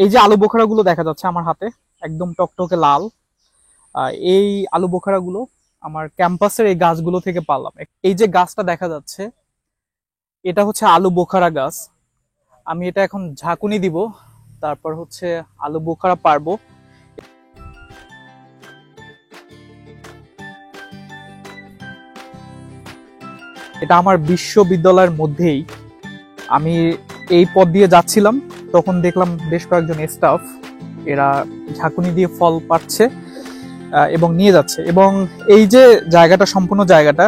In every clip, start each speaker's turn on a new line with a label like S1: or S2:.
S1: এই যে আলু বোখারা গুলো দেখা যাচ্ছে আমার হাতে, একদম টকটকে লাল। এই আলু বোখারা গুলো আমার ক্যাম্পাসের এই গাছগুলো থেকে পারলাম। এই যে গাছটা দেখা যাচ্ছে, এটা হচ্ছে আলু বোখারা গাছ। আমি এটা এখন ঝাঁকুনি দিব, তারপর হচ্ছে আলু বোখারা পারবো। এটা আমার বিশ্ববিদ্যালয়ের মধ্যেই। আমি এই পথ দিয়ে যাচ্ছিলাম, তখন দেখলাম বেশ কয়েকজন স্টাফ এরা ঝাঁকুনি দিয়ে ফল পাচ্ছে এবং নিয়ে যাচ্ছে। এবং এই যে জায়গাটা, সম্পূর্ণ জায়গাটা,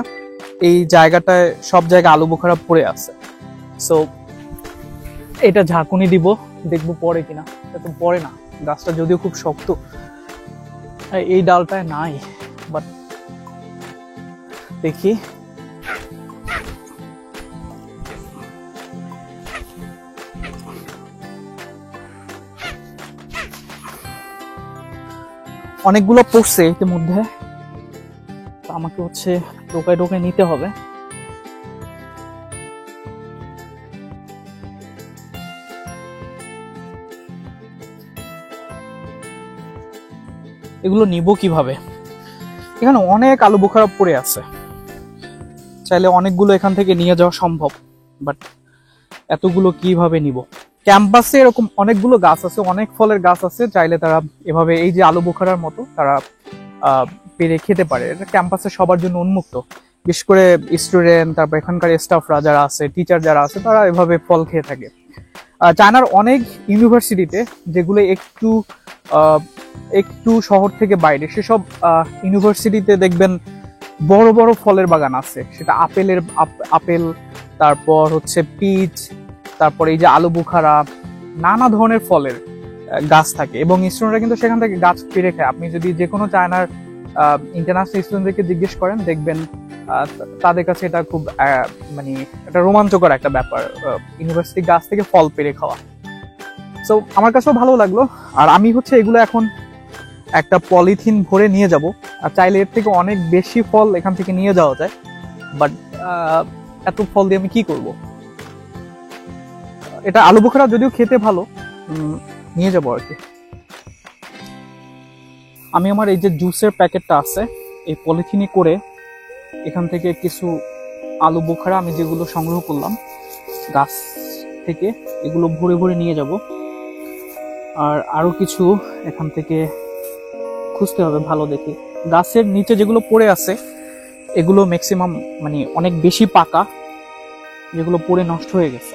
S1: এই জায়গাটায় সব জায়গায় আলু বোখারা পড়ে আছে। সো এটা ঝাঁকুনি দিব, দেখবো পরে কিনা। এটা তো পরে না, গাছটা যদিও খুব শক্ত, এই ডালটায় নাই, বাট দেখি। অনেকগুলো পড়ছে ইতিমধ্যে, আমাকে হচ্ছে টোকায় টোকায় নিতে হবে। এগুলো নিব কিভাবে? এখানে অনেক আলু বোখারা পড়ে আছে, চাইলে অনেকগুলো এখান থেকে নিয়ে যাওয়া সম্ভব, বাট এতগুলো কিভাবে নিব? ক্যাম্পাসে এরকম অনেকগুলো গাছ আছে, অনেক ফলের গাছ আছে, চাইলে তারা এভাবে এই যে আলু বোখারার মতো তারা পেরে খেতে পারে। এটা ক্যাম্পাসে সবার জন্য উন্মুক্ত, বিশেষ করে স্টুডেন্ট, তারপর এখানকার স্টাফরা যারা আছে, টিচার যারা আছে, তারা এভাবে ফল খেয়ে থাকে। চায়নার অনেক ইউনিভার্সিটিতে, যেগুলো একটু একটু শহর থেকে বাইরে, সেসব ইউনিভার্সিটিতে দেখবেন বড় বড় ফলের বাগান আছে। সেটা আপেল, তারপর হচ্ছে পিচ, তারপর এই যে আলু বুখারা, নানা ধরনের ফলের গাছ থাকে। এবং স্টুডেন্টরা কিন্তু সেখান থেকে গাছ পেরে খায়। আপনি যদি যে কোনো চায়নার ইন্টারন্যাশনাল স্টুডেন্টদেরকে জিজ্ঞেস করেন, দেখবেন তাদের কাছে এটা খুব মানে একটা রোমাঞ্চকর একটা ব্যাপার, ইউনিভার্সিটি গাছ থেকে ফল পেরে খাওয়া। সো আমার কাছেও ভালো লাগলো। আর আমি হচ্ছে এগুলো এখন একটা পলিথিন ভরে নিয়ে যাব। আর চাইলে এর থেকে অনেক বেশি ফল এখান থেকে নিয়ে যাওয়া যায়, বাট এত ফল দিয়ে আমি কি করব? এটা আলু বোখারা যদিও খেতে ভালো, নিয়ে যাবো আর কি। আমি আমার এই যে জুসের প্যাকেটটা আছে, এই পলিথিনে করে এখান থেকে কিছু আলু বোখারা আমি যেগুলো সংগ্রহ করলাম গাছ থেকে, এগুলো ভরে ভরে নিয়ে যাব। আর আরো কিছু এখান থেকে খুঁজতে হবে ভালো দেখে। গাছের নিচে যেগুলো পড়ে আছে এগুলো ম্যাক্সিমাম মানে অনেক বেশি পাকা, যেগুলো পড়ে নষ্ট হয়ে গেছে।